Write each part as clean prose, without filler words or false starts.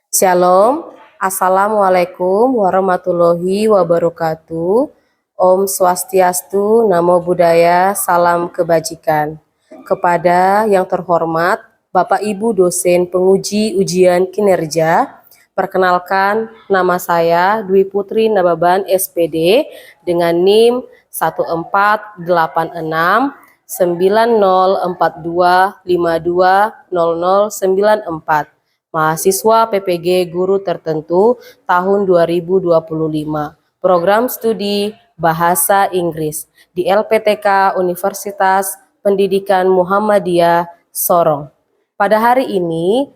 Shalom, Assalamualaikum warahmatullahi wabarakatuh. Om Swastiastu, Namo Buddhaya, salam kebajikan. Kepada yang terhormat Bapak Ibu dosen penguji ujian kinerja, perkenalkan nama saya Dwi Putri Nababan SPD dengan NIM 14869042520094. Mahasiswa PPG Guru Tertentu tahun 2025. Program studi Bahasa Inggris di LPTK Universitas Pendidikan Muhammadiyah Sorong. Pada hari ini,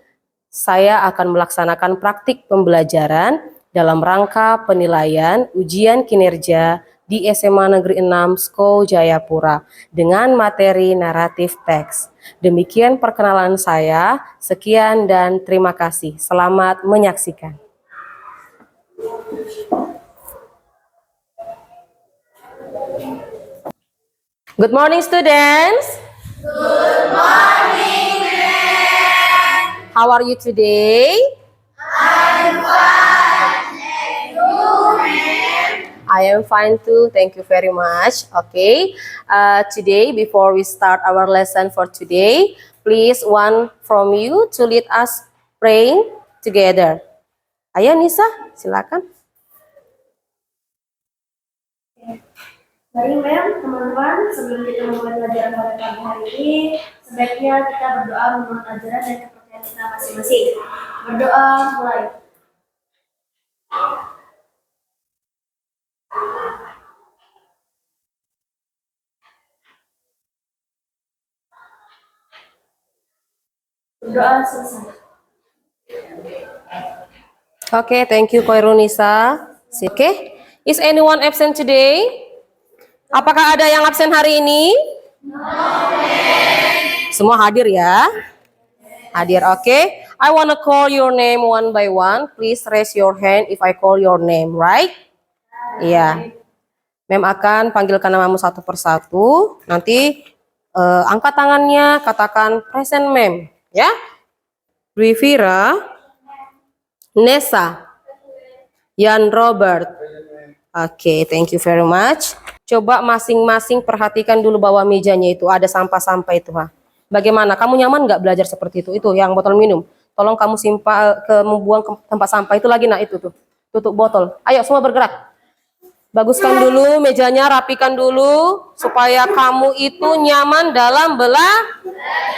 saya akan melaksanakan praktik pembelajaran dalam rangka penilaian ujian kinerja di SMA Negeri 6 Sko Jayapura dengan materi naratif teks. Demikian perkenalan saya. Sekian dan terima kasih. Selamat menyaksikan. Good morning, students. Good morning, ma'am. How are you today? I'm fine. And you, ma'am? I am fine too. Thank you very much. Okay. Today, before we start our lesson for today, please one from you to lead us praying together. Ayo Nisa, silakan. Baik, ma'am, teman-teman, sebelum kita memulai pelajaran pada pagi hari ini, sebaiknya kita berdoa menurut ajaran dan kepercayaan kita masing-masing. Berdoa mulai. Berdoa selesai. Okay, thank you Koirunisa. Okay, is anyone absent today? Apakah ada yang absen hari ini? Semua hadir ya? Hadir, okay. I wanna call your name one by one. Please raise your hand if I call your name, right? Iya. Mem akan panggilkan namamu satu persatu. Nanti angkat tangannya, katakan present mem, ya. Dwi Vira, Nessa, Yan Robert. Oke, thank you very much. Coba masing-masing perhatikan dulu bawah mejanya itu ada sampah-sampah itu, ha. Bagaimana? Kamu nyaman nggak belajar seperti itu? Itu yang botol minum. Tolong kamu membuang ke tempat sampah itu lagi. Nah itu tuh, tutup botol. Ayo semua bergerak. Baguskan dulu mejanya, rapikan dulu supaya kamu itu nyaman dalam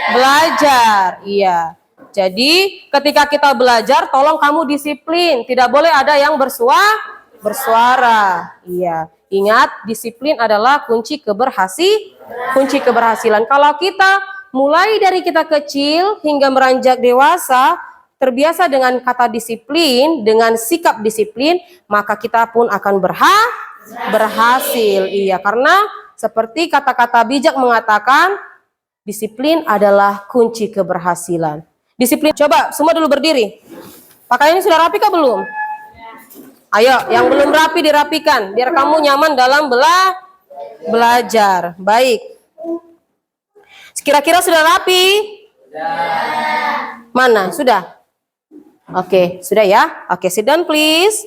belajar. Iya. Jadi ketika kita belajar, tolong kamu disiplin. Tidak boleh ada yang bersuara. Iya. Ingat, disiplin adalah kunci keberhasilan. Kalau kita mulai dari kita kecil hingga meranjak dewasa, terbiasa dengan kata disiplin, dengan sikap disiplin, maka kita pun akan berhasil. Iya, karena seperti kata-kata bijak mengatakan, disiplin adalah kunci keberhasilan. Disiplin, coba semua dulu berdiri. Pakaiannya sudah rapi kah belum? Ayo, yang belum rapi dirapikan, biar kamu nyaman dalam belajar. Baik. Kira-kira sudah rapi? Sudah. Mana? Sudah? Oke, sudah ya? Oke, sit down please.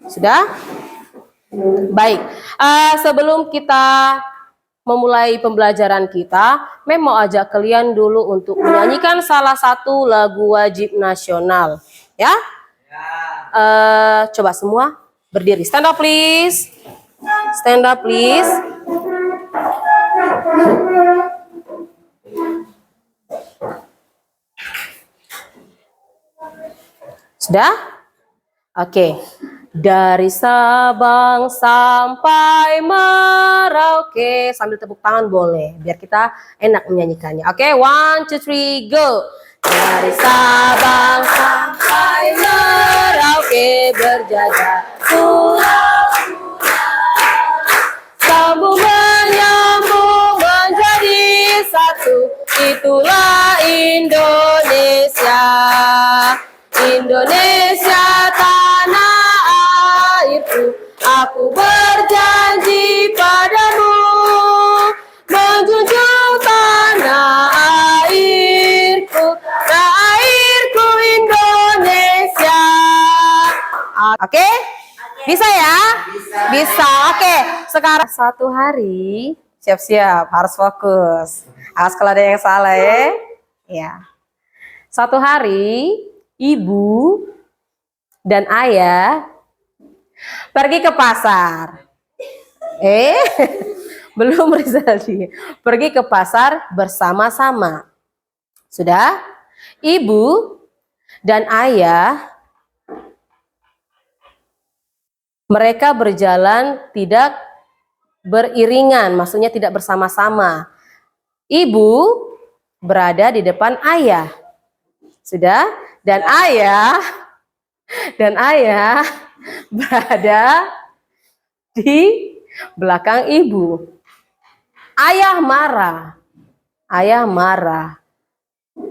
Sudah? Baik. Sebelum kita memulai pembelajaran kita, Mem mau ajak kalian dulu untuk menyanyikan salah satu lagu wajib nasional. Ya? Coba semua berdiri. Stand up please. Stand up please. Sudah? Oke. Dari Sabang sampai Merauke. Sambil tepuk tangan boleh. Biar kita enak menyanyikannya. Oke, 1, 2, 3, go. Dari Sabang sampai Merauke berjajar pura-pura, sambung menyambung menjadi satu, itulah Indonesia. Indonesia tanah airku, aku berjanji padamu menjunjung tanah airku Indonesia. Oke? Bisa ya? Bisa. Oke. Sekarang suatu hari, siap-siap, harus fokus. Awas kalau ada yang salah ya. Ya. Suatu hari, ibu dan ayah pergi ke pasar. Belum Rizaldi. Pergi ke pasar bersama-sama. Sudah? Ibu dan ayah mereka berjalan tidak beriringan, maksudnya tidak bersama-sama. Ibu berada di depan ayah. Sudah? Dan ayah berada di belakang ibu. Ayah marah.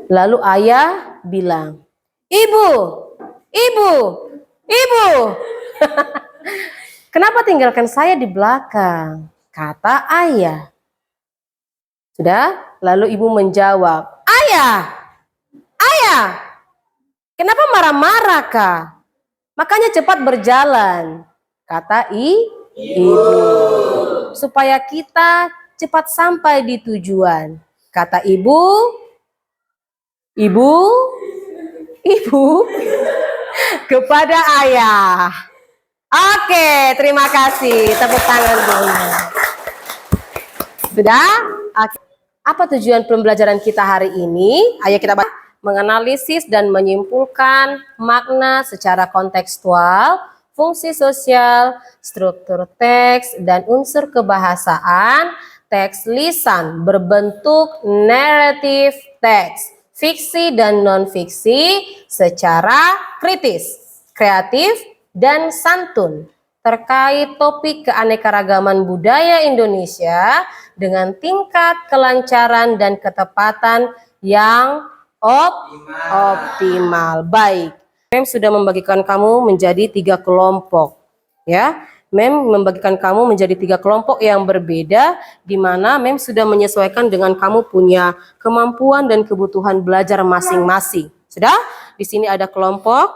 Lalu ayah bilang, "Ibu, ibu, ibu. Kenapa tinggalkan saya di belakang?" Kata ayah. Sudah? Lalu ibu menjawab, "Ayah, kenapa marah-marah kah? Makanya cepat berjalan." Kata ibu. Supaya kita cepat sampai di tujuan. Kata ibu kepada ayah. Oke, terima kasih. Tepuk tangan dulu. Sudah? Oke. Apa tujuan pembelajaran kita hari ini? Ayo kita menganalisis dan menyimpulkan makna secara kontekstual, fungsi sosial, struktur teks, dan unsur kebahasaan teks lisan berbentuk narrative teks, fiksi dan non-fiksi secara kritis, kreatif, dan santun terkait topik keanekaragaman budaya Indonesia dengan tingkat kelancaran dan ketepatan yang optimal. Baik, Mem sudah membagikan kamu menjadi 3 kelompok, ya. Mem membagikan kamu menjadi 3 kelompok yang berbeda, di mana Mem sudah menyesuaikan dengan kamu punya kemampuan dan kebutuhan belajar masing-masing. Sudah? Di sini ada kelompok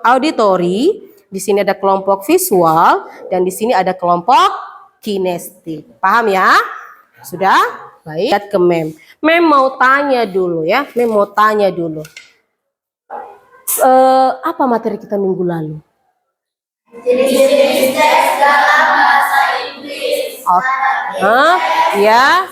auditori, di sini ada kelompok visual, dan di sini ada kelompok kinestetik. Paham ya? Sudah? Baik, lihat ke Mem. Mem mau tanya dulu ya. Mem mau tanya dulu. Apa materi kita minggu lalu? Jenis-jenis teks dalam bahasa Inggris. Ya.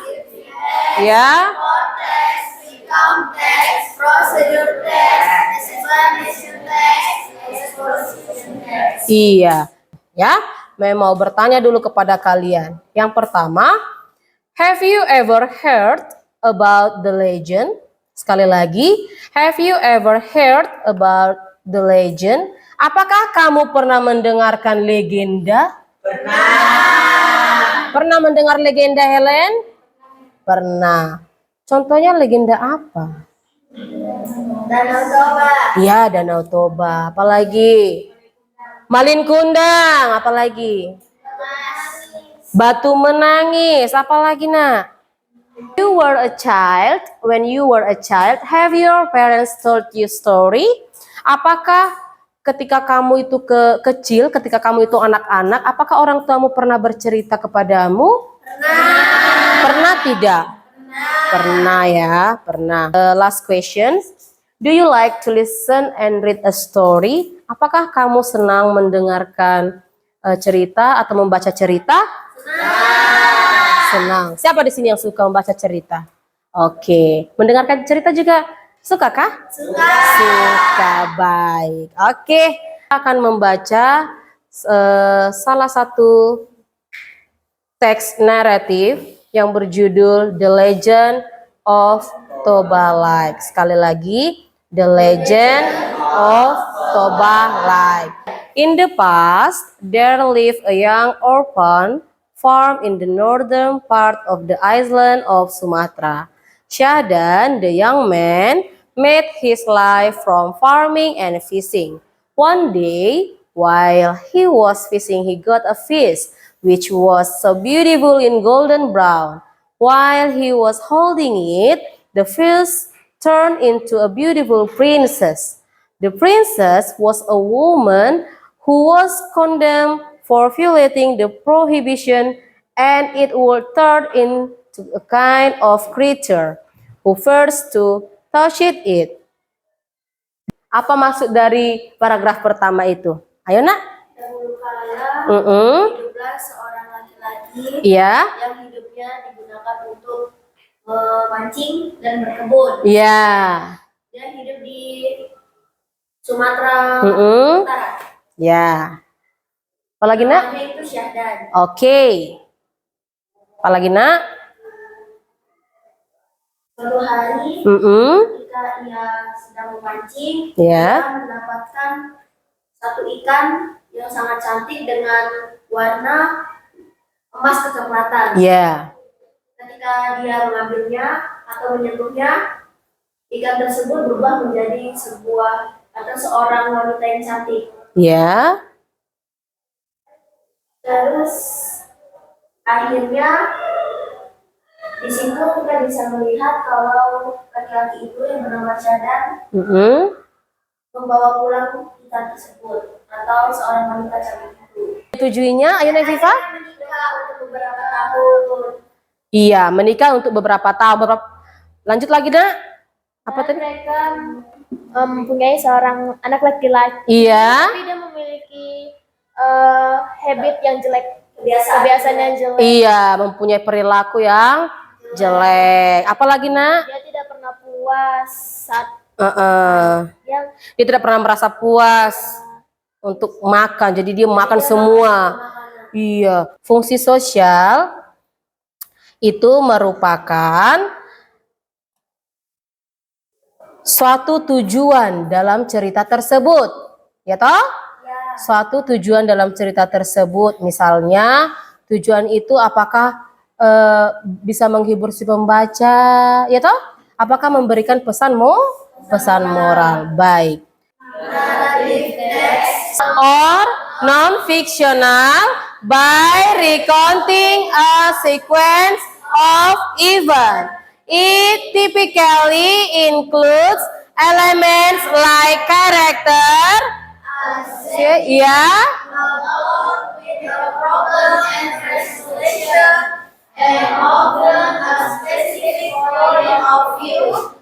Teks, recount teks, procedure teks, explanation teks, exposition teks. Iya. Ya. Mem mau bertanya dulu kepada kalian. Yang pertama, have you ever heard about the legend? Sekali lagi, have you ever heard about the legend? Apakah kamu pernah mendengarkan legenda? Pernah. Pernah mendengar legenda, Helen? Pernah. Contohnya legenda apa? Danau Toba. Ya, Danau Toba. Apalagi? Malin Kundang. Apalagi? Batu Menangis. Apalagi, nak? When you were a child, have your parents told you story? Apakah ketika kamu itu kecil, ketika kamu itu anak-anak, apakah orang tuamu pernah bercerita kepadamu? Pernah tidak? Pernah ya, pernah. Last question. Do you like to listen and read a story? Apakah kamu senang mendengarkan cerita atau membaca cerita? Senang. Siapa di sini yang suka membaca cerita? Oke. Mendengarkan cerita juga suka kah? Suka, baik. Oke. Kita akan membaca salah satu teks naratif yang berjudul The Legend of Toba Lake. Sekali lagi, The Legend of Toba Lake. In the past, there lived a young orphan farm in the northern part of the island of Sumatra. Syahdan, the young man, made his life from farming and fishing. One day, while he was fishing, he got a fish which was so beautiful in golden brown. While he was holding it, the fish turned into a beautiful princess. The princess was a woman who was condemned for violating the prohibition, and it would turn into a kind of creature who first to touch it. Apa maksud dari paragraf pertama itu? Ayo nak. Dahulu kala hiduplah seorang laki-laki Iya. yang hidupnya digunakan untuk memancing dan berkebun. Iya. Dia hidup di Sumatera Utara. Ya. Apalagi nak? Namanya itu Syahdan. Oke. Apalagi nak? Suatu hari ketika ia sedang memancing, Ya. ia mendapatkan satu ikan yang sangat cantik dengan warna emas kecoklatan. Ya. Ketika dia mengambilnya atau menyentuhnya, ikan tersebut berubah menjadi seorang wanita yang cantik. Ya. Terus akhirnya di situ kita bisa melihat kalau laki-laki itu yang bernama Syahdan membawa pulang ikan tersebut atau seorang wanita cantik itu. Tujuinya, ayo Neviva? Menikah untuk beberapa tahun. Iya, menikah untuk beberapa tahun. Lanjut lagi nak? Apa tadi? Mereka mempunyai seorang anak laki-laki. Iya. Tapi dia memiliki habit yang jelek, kebiasaan yang jelek. Iya, mempunyai perilaku yang jelek. Apalagi nak? Dia tidak pernah puas saat Dia tidak pernah merasa puas untuk makan. Jadi dia makan semua. Iya, fungsi sosial itu merupakan suatu tujuan dalam cerita tersebut, ya toh? Suatu tujuan dalam cerita tersebut, misalnya tujuan itu apakah bisa menghibur si pembaca, ya toh? Apakah memberikan pesan moral, baik. Or non-fictional by recounting a sequence of events. It typically includes elements like character, and often a specific point of view.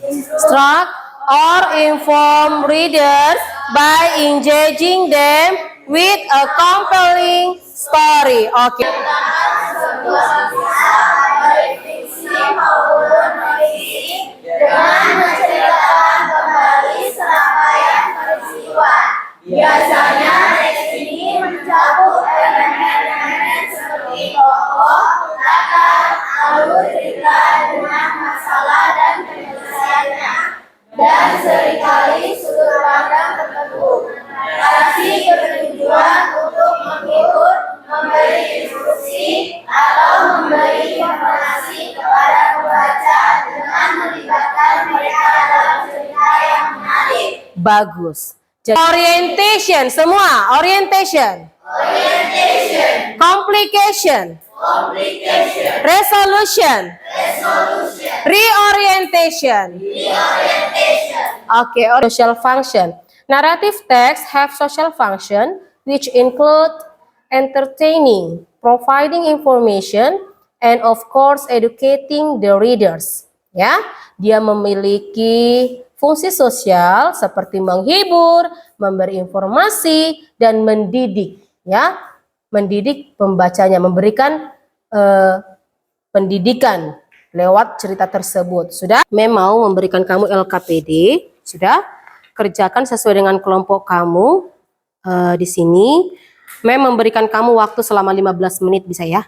Instruct or inform readers by engaging them with a compelling story. Oke. Dengan menceritakan kembali serangkaian peristiwa. Biasanya teks ini mencakup elemen-elemen seperti tokoh, latar, alur cerita dengan masalah dan penyelesaiannya, dan seringkali sudut pandang tertentu. Narasi bertujuan untuk menghibur, memberi instruksi, atau memberi informasi kepada pembaca dengan melibatkan mereka dalam cerita yang menarik. Bagus. Jadi, orientation, semua orientation. Complication. Resolution. Reorientation. Okay, social function. Narrative texts have social function which include entertaining, providing information, and of course educating the readers. Ya, dia memiliki fungsi sosial seperti menghibur, memberi informasi, dan mendidik. Ya, mendidik pembacanya, memberikan pendidikan lewat cerita tersebut. Sudah? Mau memberikan kamu LKPD. Sudah? Kerjakan sesuai dengan kelompok kamu di sini. Memberikan kamu waktu selama 15 menit bisa ya.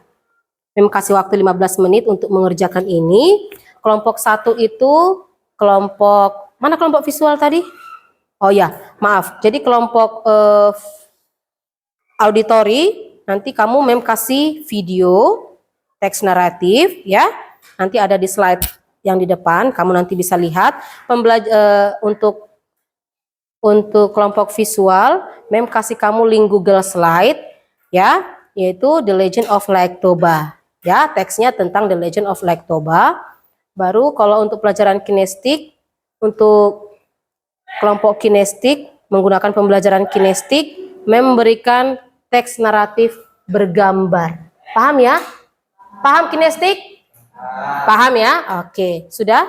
Kasih waktu 15 menit untuk mengerjakan ini. Kelompok 1 itu kelompok, mana kelompok visual tadi? Oh ya, maaf. Jadi kelompok auditory, nanti kamu kasih video, teks naratif ya. Nanti ada di slide yang di depan, kamu nanti bisa lihat. Untuk kelompok visual, kasih kamu link Google Slide ya, yaitu The Legend of Lake Toba. Ya, teksnya tentang The Legend of Lake Toba. Baru kalau untuk pelajaran kinestik, untuk kelompok kinestik menggunakan pembelajaran kinestik memberikan teks naratif bergambar. Paham ya? Paham kinestik? Paham ya? Oke, sudah?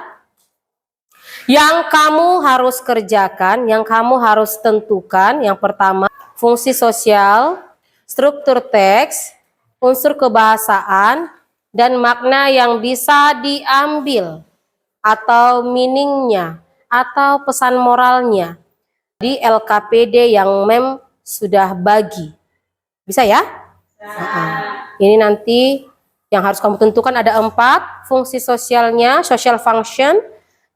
Yang kamu harus kerjakan, yang kamu harus tentukan, yang pertama, fungsi sosial, struktur teks, unsur kebahasaan, dan makna yang bisa diambil, atau meaningnya, atau pesan moralnya di LKPD yang Mem sudah bagi. Bisa ya? Ini nanti yang harus kamu tentukan ada 4, fungsi sosialnya, social function,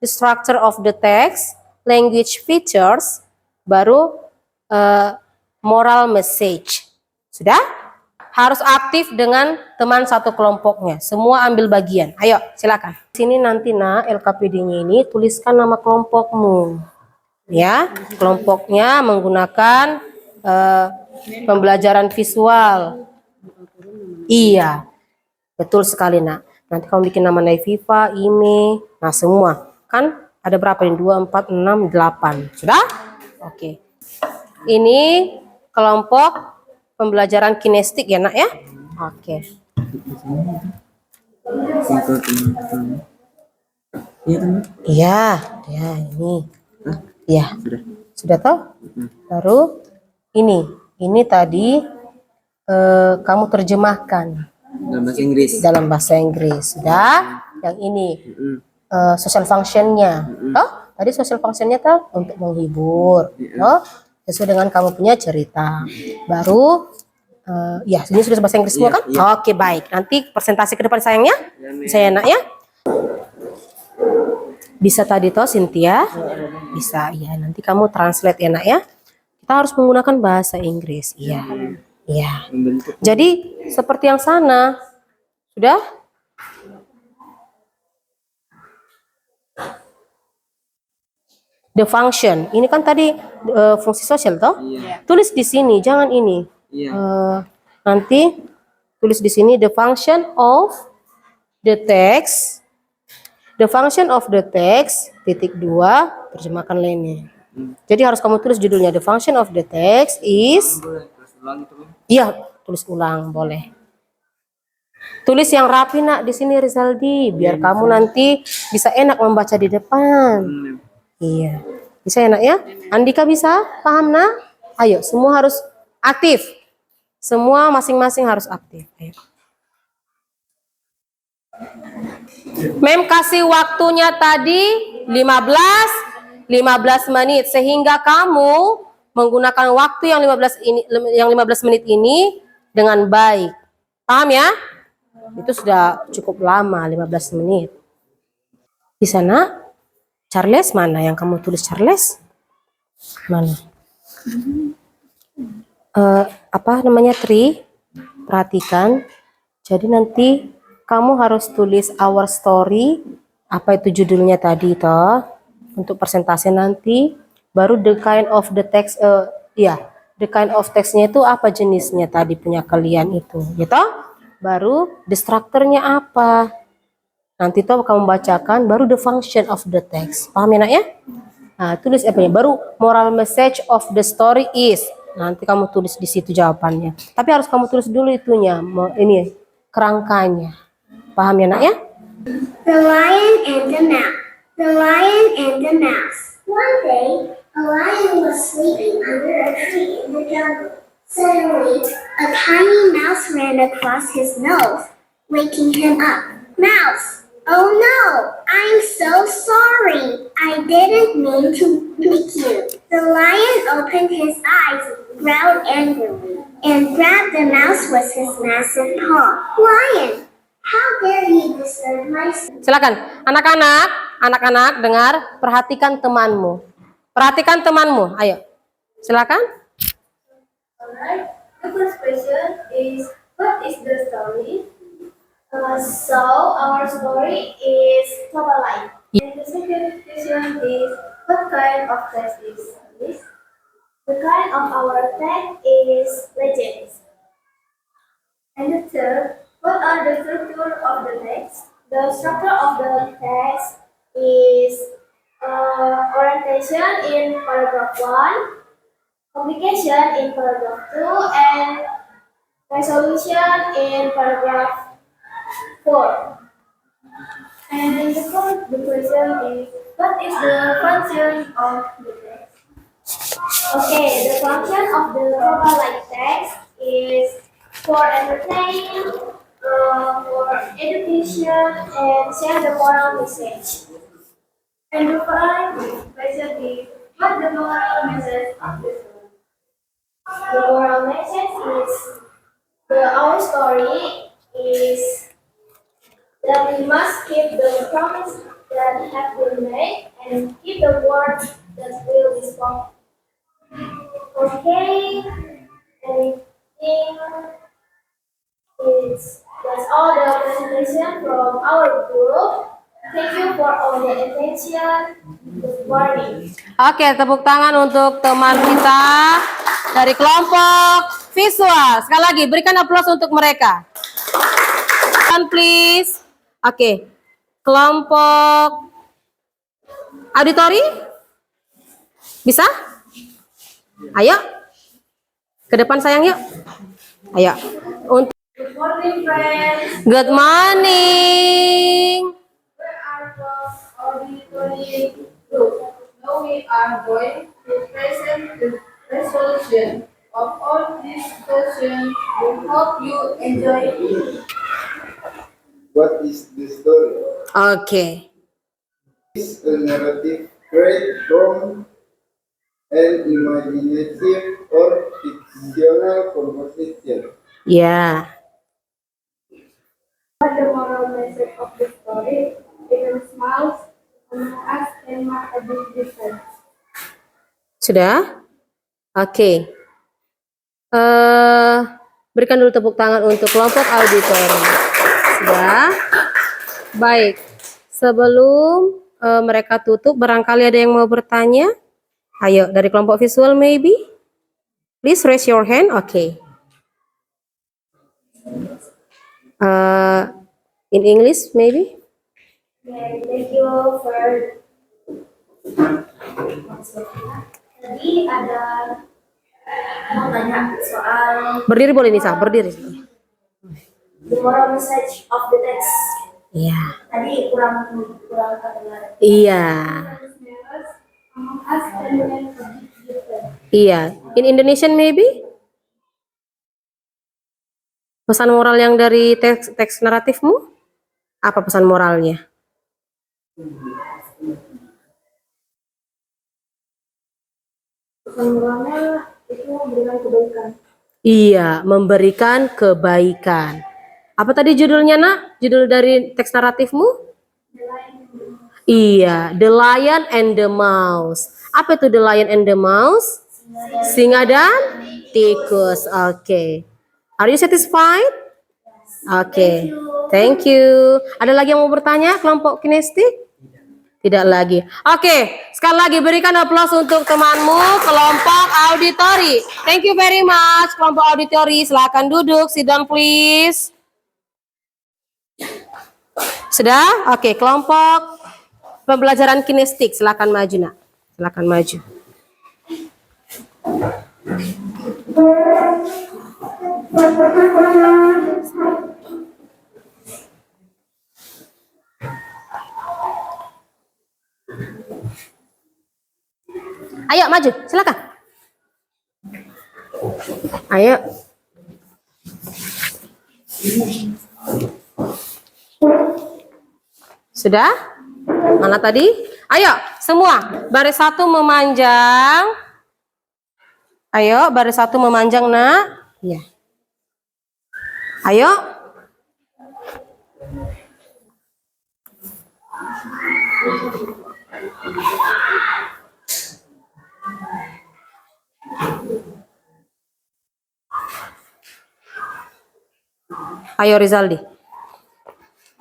the structure of the text, language features, baru moral message. Sudah? Harus aktif dengan teman satu kelompoknya. Semua ambil bagian. Ayo, silakan. Sini nanti nak LKPD-nya ini tuliskan nama kelompokmu. Ya, kelompoknya menggunakan pembelajaran visual. Iya, betul sekali nak. Nanti kamu bikin nama Naififa, Ime, nah semua. Kan ada berapa nih? 2, 4, 6, 8. Sudah? Oke. Ini kelompok pembelajaran kinestik ya nak ya? Oke. Iya, ya ini. Iya. Sudah toh? Baru ini tadi kamu terjemahkan dalam bahasa Inggris. Sudah? Yang ini social functionnya. Toh? Tadi social functionnya toh untuk menghibur. Toh? Sesuai dengan kamu punya cerita. Baru ya, ini sudah bahasa Inggris semua kan? Oke, baik. Nanti presentasi ke depan sayangnya. Saya nak ya. Bisa tadi toh Cynthia? Bisa, ya. Nanti kamu translate ya nak ya. Kita harus menggunakan bahasa Inggris. Iya. Iya. Jadi seperti yang sana. Sudah? The function. Ini kan tadi fungsi sosial toh? Tulis di sini, jangan ini. Nanti tulis di sini the function of the text. The function of the text titik 2 terjemahkan lainnya. Jadi harus kamu tulis judulnya the function of the text is. Iya, tulis ulang boleh. Tulis yang rapi nak di sini Rizaldi, biar kamu nanti bisa enak membaca di depan. Iya, bisa enak ya. Andika bisa, paham nak? Ayo, semua harus aktif. Semua masing-masing harus aktif. Ayo. Mem kasih waktunya tadi 15 menit sehingga kamu menggunakan waktu yang 15 menit ini dengan baik. Paham ya? Itu sudah cukup lama 15 menit. Di sana Charles mana yang kamu tulis Charles? Mana? Apa namanya Tri? Perhatikan. Jadi nanti kamu harus tulis our story, apa itu judulnya tadi toh, untuk presentasi nanti. Baru the kind of the text, the kind of textnya itu apa jenisnya tadi punya kalian itu, gitu. Baru the structure-nya apa. Nanti toh kamu bacakan, baru the function of the text. Paham ya nak ya? Nah, tulis apa ya? Baru moral message of the story is. Nanti kamu tulis di situ jawabannya. Tapi harus kamu tulis dulu itunya, ini kerangkanya. Paham ya nak ya? The Lion and the Mouse. The Lion and the Mouse. One day, a lion was sleeping under a tree in the jungle. Suddenly, a tiny mouse ran across his nose, waking him up. Mouse! Oh no! I'm so sorry! I didn't mean to wake you. The lion opened his eyes, growled angrily, and grabbed the mouse with his massive paw. Lion! How dare you disturb my sleep? Silakan, anak-anak dengar, perhatikan temanmu. Perhatikan temanmu, ayo. Silakan. Alright, the first question is, what is the story? So, our story is Papa Lion. And the second question is, what kind of text is this? The kind of our text is legends. And the third, what are the structure of the text? The structure of the text is orientation. explanation in paragraph 1, complication in paragraph 2, and resolution in paragraph 4. And the question is, what is the function of the text? Okay, the function of the global text is for entertain, for education, and share the moral message. And the final question is, what the moral message of the story? The moral message is our story is that we must keep the promise that have been made and keep the word that will be spoken. Okay, anything is that's all the presentation from our group. Thank you for all the attention. Good morning. Oke, tepuk tangan untuk teman kita dari kelompok visual. Sekali lagi, berikan aplaus untuk mereka. Please. Oke, kelompok auditori, bisa? Ayo, ke depan sayang yuk. Ayo. Untuk Good morning, friends. good morning. Where are the auditory group? Now we are going to present the resolution of all these questions. We hope you enjoy it. What is the story? Oke. Is a narrative created from an imaginative or fictional composition. Ya. What the moral message of the story? Even smiles among us can make a big difference. Sudah? Oke. Berikan dulu tepuk tangan untuk kelompok auditori. Sudah? Baik. Sebelum mereka tutup, barangkali ada yang mau bertanya? Ayo, dari kelompok visual maybe? Please raise your hand. Oke. In English maybe? Okay, thank you for. Tadi ada mau tanya soal Berdiri boleh Nisa, berdiri. the moral message of the text. Iya. Tadi kurang terdengar. Iya. Among us can make a big difference. Iya. In Indonesian maybe? Pesan moral yang dari teks naratifmu? Apa pesan moralnya? Pesan moralnya itu memberikan kebaikan. Iya, memberikan kebaikan. Apa tadi judulnya, Nak? Judul dari teks naratifmu? Iya, The Lion and the Mouse. Apa itu The Lion and the Mouse? Singa dan tikus. Oke. Are you satisfied? Oke. Thank you. Ada lagi yang mau bertanya, kelompok kinestik? Tidak lagi. Oke, sekali lagi berikan aplaus untuk temanmu, kelompok auditori. Thank you very much, kelompok auditori. Silakan duduk, sit down please. Sudah? Oke, kelompok pembelajaran kinestik, silakan maju, Nak. Silakan maju. Ayo maju, silakan. Ayo. Sudah? Mana tadi? Ayo, semua baris satu memanjang. Ayo, baris satu memanjang, Nak. Iya. Ayo. Ayo Rizaldi.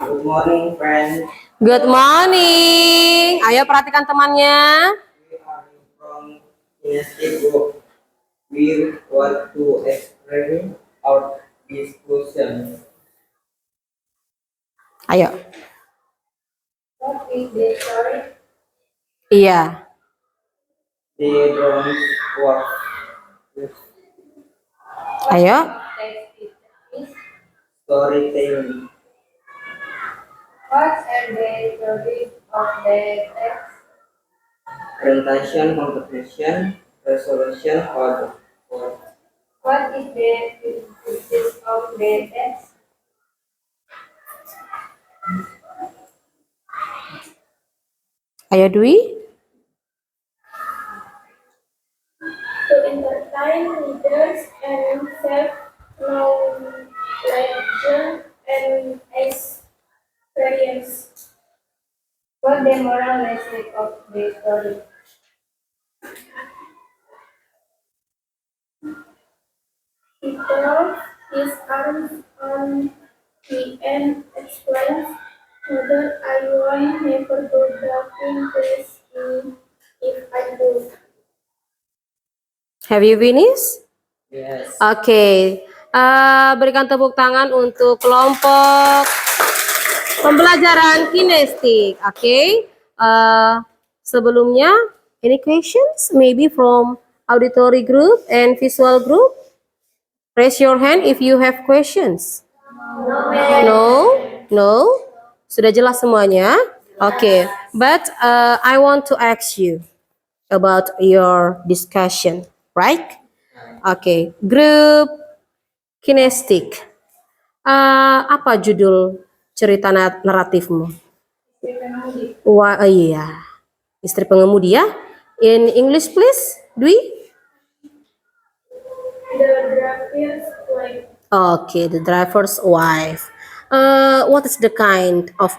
Good morning, friends. Good morning. Ayo perhatikan temannya. We are from Kinesthetic Group. We want to explain our discussion. Ayo. What is the story? Iya. They don't work. Ayo. Storytelling. What are the topics of the text? Presentation, comprehension, resolution, or What is the purpose of the text? Ayo Dwi. To entertain readers and self knowledge and experience. What the moral message of the story? He throws his arms on the end explains whether I want never go driving place if I do. Have you finished? yes. Oke. Berikan tepuk tangan untuk kelompok pembelajaran kinestik. Oke. Sebelumnya, any questions? Maybe from auditory group and visual group? Raise your hand if you have questions. No? No? Sudah jelas semuanya? Oke. But I want to ask you about your discussion, right? Oke. Grup kinestik. Apa judul cerita naratifmu? Wah, iya. Istri pengemudi ya. In English please, Dwi. The driver's wife. Okay, the driver's wife. What is the kind of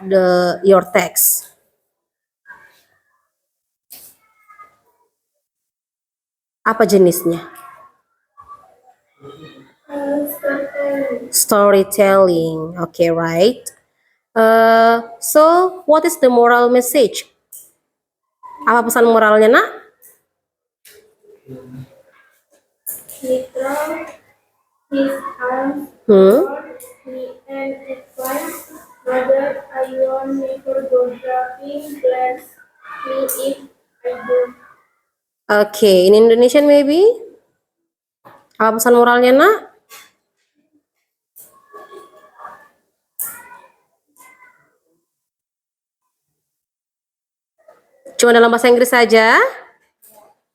your text? Apa jenisnya? Storytelling. Okay, right. So what is the moral message? Apa pesan moralnya, Nak? He throws his arms Hmm? around me and explains whether I want never go driving plans me if I do. Okay, in Indonesian maybe? Apa pesan moralnya, Nak? Cuma dalam bahasa Inggris saja?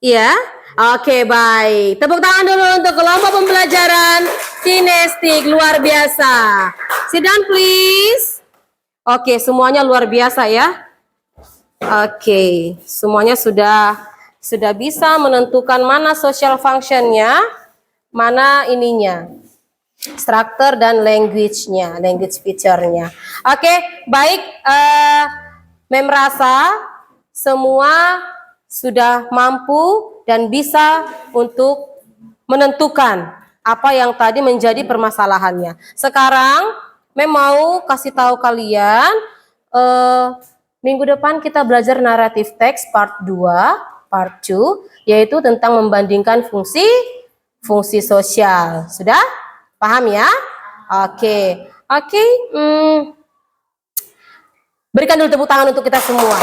Iya? Oke, baik. Tepuk tangan dulu untuk kelompok pembelajaran kinestik luar biasa. Sit down, please. Oke, semuanya luar biasa ya. Oke, semuanya sudah bisa menentukan mana social functionnya, mana ininya, structure dan language-nya, language feature-nya. Oke, baik. Mem rasa semua sudah mampu dan bisa untuk menentukan apa yang tadi menjadi permasalahannya. Sekarang Mem mau kasih tahu kalian, minggu depan kita belajar naratif teks part 2, part 2, yaitu tentang membandingkan fungsi sosial. Sudah? Paham ya? Oke. Berikan dulu tepuk tangan untuk kita semua.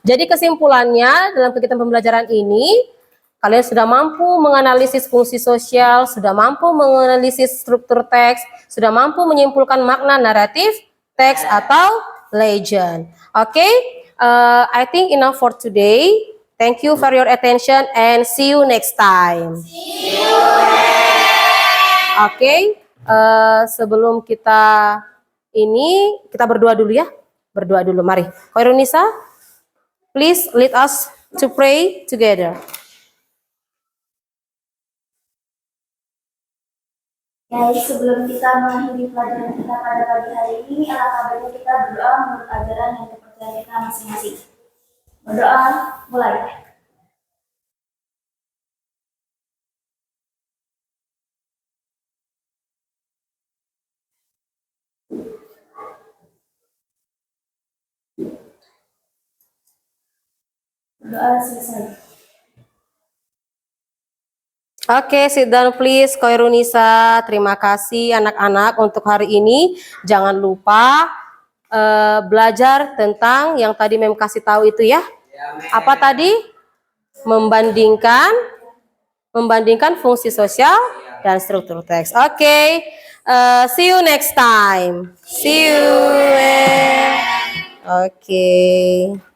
Jadi kesimpulannya dalam kegiatan pembelajaran ini, kalian sudah mampu menganalisis fungsi sosial, sudah mampu menganalisis struktur teks, sudah mampu menyimpulkan makna naratif teks atau legend. Oke, I think enough for today. Thank you for your attention and see you next time. Oke, sebelum kita berdoa dulu ya. Berdoa dulu, mari. Khairunisa, please lead us to pray together. Guys, sebelum kita mengakhiri pelajaran kita pada pagi hari ini, alangkah baiknya kita berdoa menurut ajaran yang kepercayaan kita masing-masing. Berdoa, mulai. Berdoa selesai. Oke, sit down please, Khairunisa. Terima kasih anak-anak untuk hari ini. Jangan lupa belajar tentang yang tadi Mem kasih tahu itu ya. Apa tadi? Membandingkan fungsi sosial dan struktur teks. Oke. See you next time. See you. Oke.